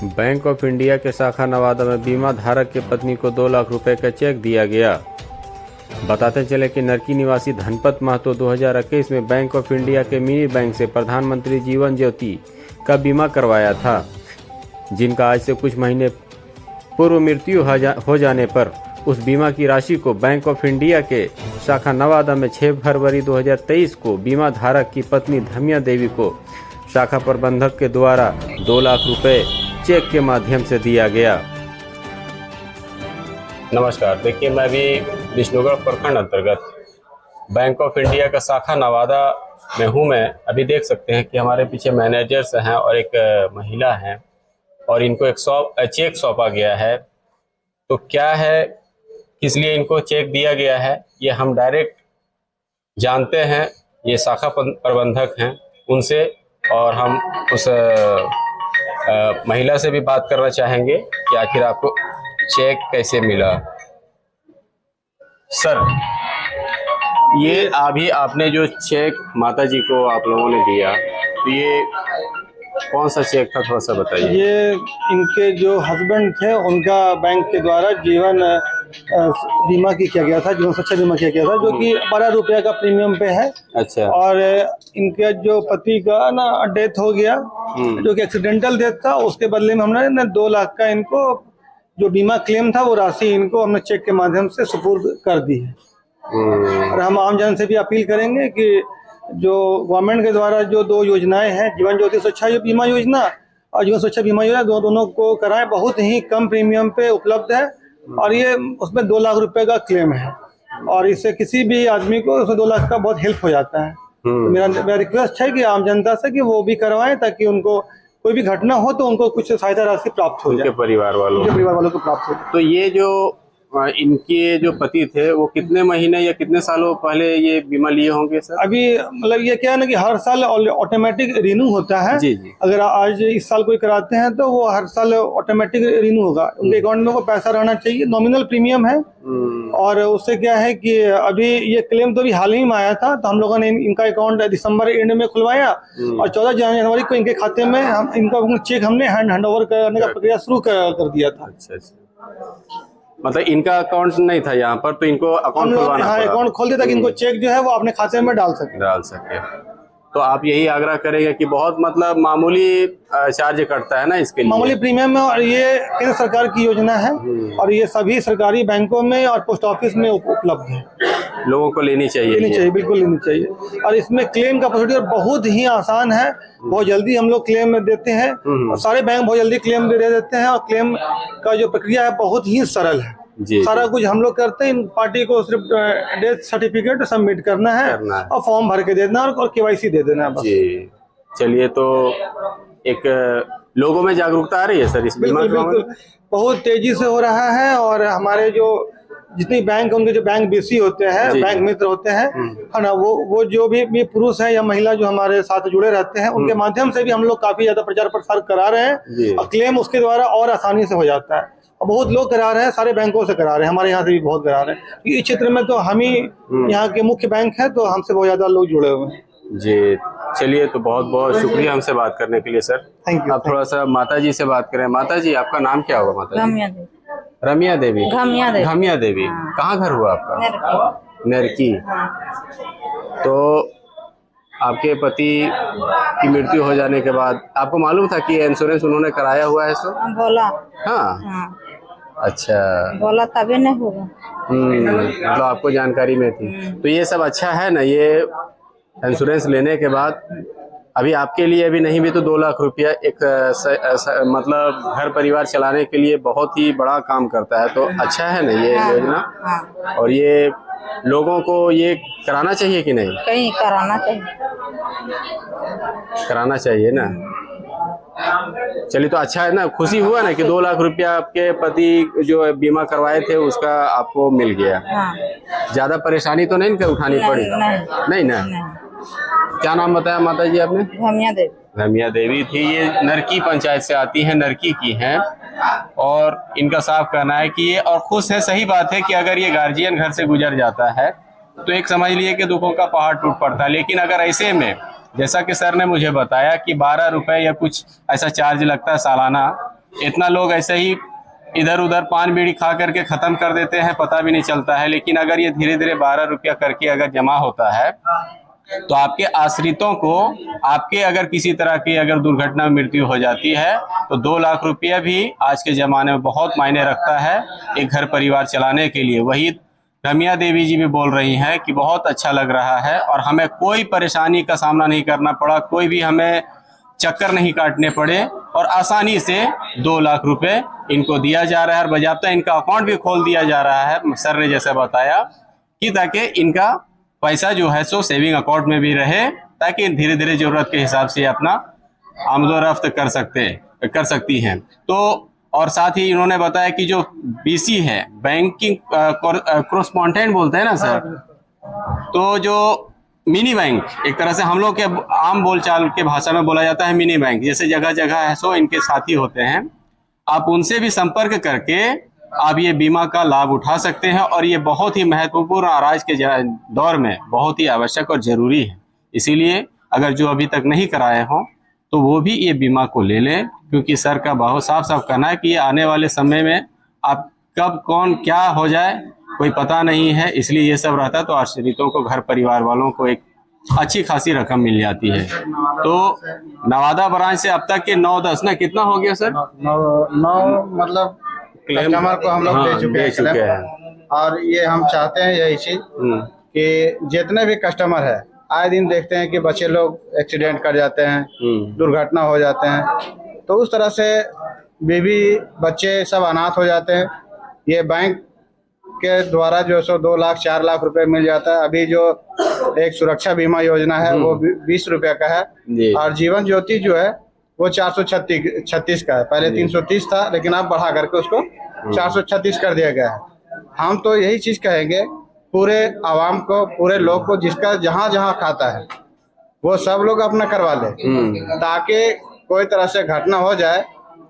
Bank of India के शाखा नवादा में बीमा धारक की पत्नी को 2 लाख रुपए का चेक दिया गया। बताते चले कि नरकी निवासी धनपत महतो 2021 में बैंक ऑफ इंडिया के मिनी बैंक से प्रधानमंत्री जीवन ज्योति का बीमा करवाया था, जिनका आज से कुछ महीने पूर्व मृत्यु हो जाने पर उस बीमा की राशि को बैंक ऑफ इंडिया के शाखा नवादा में 6 फरवरी 2023 को बीमा धारक की पत्नी धमिया देवी को शाखा प्रबंधक के द्वारा 2 लाख रुपए चेक के माध्यम से दिया गया। नमस्कार, देखिए मैं भी विष्णुगढ़ प्रखंड अंतर्गत बैंक ऑफ इंडिया का शाखा नवादा में हूँ। मैं अभी देख सकते हैं कि हमारे पीछे मैनेजर्स हैं और एक महिला हैं और इनको एक चेक सौंपा गया है। तो क्या है, किस लिए इनको चेक दिया गया है, ये हम डायरेक्ट जानते हैं। ये शाखा प्रबंधक हैं उनसे, और हम उस महिला से भी बात करना चाहेंगे कि आखिर आपको चेक कैसे मिला। सर, ये अभी आपने जो चेक माता जी को आप लोगों ने दिया, तो ये कौन सा चेक था, थोड़ा सा बताइए। ये इनके जो हस्बैंड थे उनका बैंक के द्वारा जीवन बीमा किया गया था, जीवन सुरक्षा बीमा किया गया था, जो कि 12 रुपये का प्रीमियम पे है। अच्छा। और इनके जो पति का ना डेथ हो गया, जो कि एक्सीडेंटल डेथ था, उसके बदले में हमने 2 लाख का इनको जो बीमा क्लेम था वो राशि इनको हमने चेक के माध्यम से सुपुर्द कर दी है। और हम आम जन से भी अपील करेंगे कि जो गवर्नमेंट के द्वारा जो 2 योजनाएं हैं, जीवन ज्योति सुरक्षा बीमा योजना और जीवन सुरक्षा बीमा योजना, दोनों को कराएं। बहुत ही कम प्रीमियम पे उपलब्ध है और ये उसमें 2 लाख रुपए का क्लेम है और इससे किसी भी आदमी को उसमें 2 लाख का बहुत हेल्प हो जाता है। तो मेरा रिक्वेस्ट है कि आम जनता से कि वो भी करवाएं, ताकि उनको कोई भी घटना हो तो उनको कुछ सहायता राशि प्राप्त हो जाए, उनके परिवार वालों को प्राप्त हो जाए। तो ये जो इनके जो पति थे वो कितने महीने या कितने सालों पहले ये बीमा लिए होंगे सर? अभी मतलब ये क्या है ना कि हर साल ऑटोमेटिक रिन्यू होता है। जी जी। अगर आज इस साल कोई कराते हैं तो वो हर साल ऑटोमेटिक रिन्यू होगा। उनके अकाउंट में वो पैसा रहना चाहिए। नॉमिनल प्रीमियम है और उससे क्या है कि अभी ये क्लेम तो अभी हाल ही में आया था, तो हम लोगों ने इनका अकाउंट दिसंबर एंड में खुलवाया और 14 जनवरी को इनके खाते में हम इनका चेक हमने हैंड ओवर करने का प्रक्रिया शुरू कर दिया था। अच्छा। मतलब इनका अकाउंट नहीं था यहाँ पर, तो इनको अकाउंट खुलवाना पड़ा। अकाउंट खोल दिया ताकि इनको चेक जो है वो अपने खाते में डाल सके। तो आप यही आग्रह करेंगे कि बहुत मतलब मामूली चार्ज कटता है ना इसके लिए, मामूली प्रीमियम में, और ये केंद्र सरकार की योजना है और ये सभी सरकारी बैंकों में और पोस्ट ऑफिस में उपलब्ध है। लोगों को लेनी चाहिए, बिल्कुल लेनी चाहिए। और इसमें क्लेम का प्रोसीजर बहुत ही आसान है, बहुत जल्दी हम लोग क्लेम देते हैं और सारे बैंक बहुत जल्दी क्लेम दे देते हैं। और क्लेम का जो प्रक्रिया है बहुत ही सरल है। सारा कुछ हम लोग करते हैं। पार्टी को सिर्फ डेथ सर्टिफिकेट सबमिट करना है और फॉर्म भर के देना और केवाईसी दे देना है बस। चलिए, तो एक लोगों में जागरूकता आ रही है सर इस बीमा? बिल्कुल बहुत तेजी से हो रहा है। और हमारे जो जितनी बैंक, उनके जो बैंक बेसी होते हैं, बैंक मित्र होते हैं, है ना, वो जो भी पुरुष है या महिला जो हमारे साथ जुड़े रहते हैं, उनके माध्यम से भी हम लोग काफी ज्यादा प्रचार प्रसार करा रहे हैं और क्लेम उसके द्वारा और आसानी से हो जाता है। और बहुत लोग करा रहे हैं, सारे बैंकों से करा रहे हैं, हमारे यहाँ से भी बहुत करा रहे हैं। इस क्षेत्र में तो हम ही यहाँ के मुख्य बैंक है, तो हमसे बहुत ज्यादा लोग जुड़े हुए हैं। जी, चलिए, तो बहुत बहुत शुक्रिया हमसे बात करने के लिए सर। Thank you. आप थोड़ा सा माता जी से बात करें। माता जी, आपका नाम क्या होगा? माता जी रमिया देवी। घमिया देवी। कहाँ घर हुआ आपका? नरकी। तो आपके पति की मृत्यु हो जाने के बाद आपको मालूम था कि इंश्योरेंस उन्होंने कराया हुआ है? सो बोला। हाँ। अच्छा, बोला तभी नहीं होगा। मतलब आपको जानकारी में थी। तो ये सब अच्छा है ना, ये इंश्योरेंस लेने के बाद अभी आपके लिए अभी नहीं भी तो 2 लाख रुपया एक मतलब घर परिवार चलाने के लिए बहुत ही बड़ा काम करता है। तो अच्छा है ना ये योजना? और ये लोगों को ये कराना चाहिए कि नहीं? कहीं कराना चाहिए, कराना चाहिए ना। चलिए, तो अच्छा है ना, खुशी हुआ ना कि 2 लाख रुपया आपके पति जो बीमा करवाए थे उसका आपको मिल गया। ज्यादा परेशानी तो नहीं उठानी पड़ी? नहीं ना। क्या नाम बताया माता जी आपने? घमिया देवी थी। ये नरकी पंचायत से आती हैं, नरकी की हैं, और इनका साफ कहना है कि ये और खुश है। सही बात है कि अगर ये गार्जियन घर से गुजर जाता है तो एक समझ लिए कि दुखों का पहाड़ टूट पड़ता है। लेकिन अगर ऐसे में जैसा कि सर ने मुझे बताया कि 12 रुपए या कुछ ऐसा चार्ज लगता है सालाना, इतना लोग ऐसे ही इधर उधर पान बीड़ी खा करके खत्म कर देते हैं, पता भी नहीं चलता है। लेकिन अगर ये धीरे धीरे 12 रुपया करके अगर जमा होता है तो आपके आश्रितों को, आपके अगर किसी तरह की अगर दुर्घटना में मृत्यु हो जाती है तो 2 लाख रुपया भी आज के जमाने में बहुत मायने रखता है एक घर परिवार चलाने के लिए। वही रमिया देवी जी भी बोल रही हैं कि बहुत अच्छा लग रहा है और हमें कोई परेशानी का सामना नहीं करना पड़ा, कोई भी हमें चक्कर नहीं काटने पड़े और आसानी से 2 लाख रुपए इनको दिया जा रहा है और बाकायदा इनका अकाउंट भी खोल दिया जा रहा है। सर ने जैसे बताया कि ताकि इनका पैसा जो है सो सेविंग अकाउंट में भी रहे, ताकि धीरे धीरे जरूरत के हिसाब से अपना आमदोरफ्त कर सकती हैं। तो और साथ ही इन्होंने बताया कि जो बीसी है, बैंकिंग कोरेस्पोंडेंट बोलते हैं ना सर, तो जो मिनी बैंक, एक तरह से हम लोग के आम बोलचाल के भाषा में बोला जाता है मिनी बैंक, जैसे जगह जगह है सो इनके साथी होते हैं। आप उनसे भी संपर्क करके आप ये बीमा का लाभ उठा सकते हैं और ये बहुत ही महत्वपूर्ण और आज के दौर में बहुत ही आवश्यक और जरूरी है। इसीलिए अगर जो अभी तक नहीं कराए हों तो वो भी ये बीमा को ले लें, क्योंकि सर का बहुत साफ साफ कहना है कि आने वाले समय में आप कब कौन क्या हो जाए कोई पता नहीं है। इसलिए ये सब रहता है तो आश्रितों को, घर परिवार वालों को एक अच्छी खासी रकम मिल जाती है। तो नवादा ब्रांच से अब तक के 9-10 ना कितना हो गया सर? 9 मतलब कस्टमर को हम लोग दे चुके हैं। और ये हम चाहते हैं यही चीज कि जितने भी कस्टमर है, आए दिन देखते हैं कि बच्चे लोग एक्सीडेंट कर जाते हैं, दुर्घटना हो जाते हैं, तो उस तरह से बीवी बच्चे सब अनाथ हो जाते हैं। ये बैंक के द्वारा जो सो 2 लाख 4 लाख रुपए मिल जाता है। अभी जो एक सुरक्षा बीमा योजना है वो 20 रुपया का है और जीवन ज्योति जो है वो 436 का है। पहले 330 था, लेकिन अब बढ़ा करके उसको 436 कर दिया गया है। हम तो यही चीज कहेंगे पूरे आवाम को, पूरे लोग को, जिसका जहाँ जहाँ खाता है वो सब लोग अपना करवा ले, ताकि कोई तरह से घटना हो जाए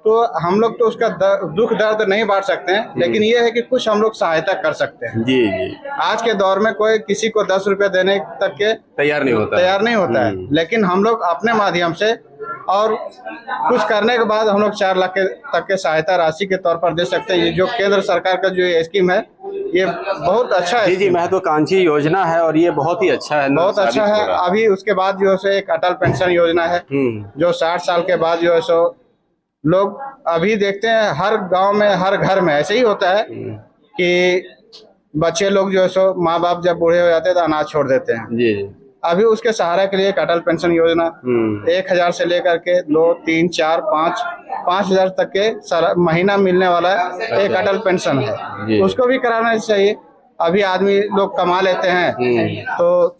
तो हम लोग तो उसका दुख दर्द नहीं बांट सकते हैं, लेकिन ये है कि कुछ हम लोग सहायता कर सकते हैं। जी जी। आज के दौर में कोई किसी को 10 रुपए देने तक के तैयार नहीं होता है, लेकिन हम लोग अपने माध्यम से और कुछ करने के बाद हम लोग 4 लाख तक के सहायता राशि के तौर पर दे सकते हैं। ये जो केंद्र सरकार का जो ये स्कीम है ये बहुत अच्छा है। जी जी, महत्वाकांक्षी योजना है और ये बहुत ही अच्छा है, बहुत अच्छा है। अभी उसके बाद जो है एक अटल पेंशन योजना है जो 60 साल के बाद जो है सो लोग अभी देखते हैं हर गांव में, हर घर में ऐसे ही होता है कि बच्चे लोग जो है सो माँ बाप जब बूढ़े हो जाते हैं तो अनाज छोड़ देते हैं। जी। अभी उसके सहारा के लिए एक अटल पेंशन योजना 1000 से लेकर के 2, 3, 4, 5,000 तक के महीना मिलने वाला एक अटल पेंशन है, उसको भी कराना चाहिए। अभी आदमी लोग कमा लेते हैं तो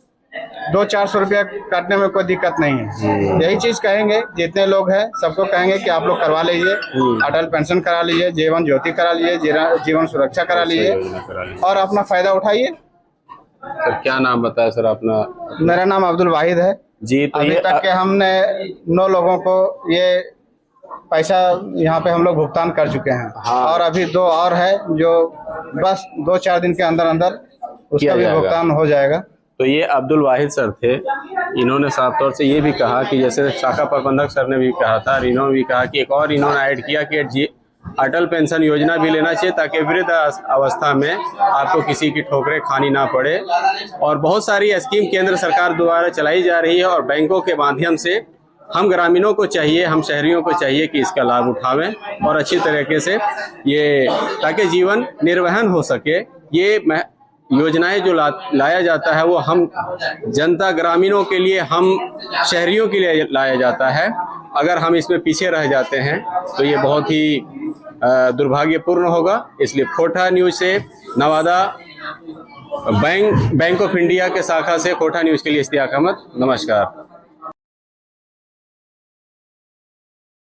200-400 रुपया काटने में कोई दिक्कत नहीं है। यही चीज कहेंगे, जितने लोग हैं सबको कहेंगे कि आप लोग करवा लीजिए, अटल पेंशन करा लीजिए, जीवन ज्योति करा लीजिए, जीवन सुरक्षा करा लीजिए और अपना फायदा उठाइए। सर क्या नाम बताया सर अपना? मेरा नाम अब्दुल वाहिद है जी। तो अभी तक के हमने 9 लोगों को ये पैसा यहाँ पे हम लोग भुगतान कर चुके हैं। हाँ। और अभी 2 और है जो बस 2-4 दिन के अंदर अंदर उसका भी भुगतान हो जाएगा। तो ये अब्दुल वाहिद सर थे, इन्होंने साफ तौर से ये भी कहा कि जैसे शाखा प्रबंधक सर ने भी कहा था, इन्होंने भी कहा कि एक और इन्होंने ऐड किया कि अटल पेंशन योजना भी लेना चाहिए ताकि वृद्ध अवस्था में आपको किसी की ठोकरें खानी ना पड़े। और बहुत सारी स्कीम केंद्र सरकार द्वारा चलाई जा रही है और बैंकों के माध्यम से हम ग्रामीणों को चाहिए, हम शहरियों को चाहिए कि इसका लाभ उठावें और अच्छी तरीके से ये, ताकि जीवन निर्वहन हो सके। ये योजनाएं जो लाया जाता है वो हम जनता, ग्रामीणों के लिए, हम शहरियों के लिए लाया जाता है। अगर हम इसमें पीछे रह जाते हैं तो ये बहुत ही दुर्भाग्यपूर्ण होगा। इसलिए खोटा न्यूज से नवादा बैंक ऑफ इंडिया के शाखा से खोटा न्यूज के लिए इश्तियाक अहमद, नमस्कार।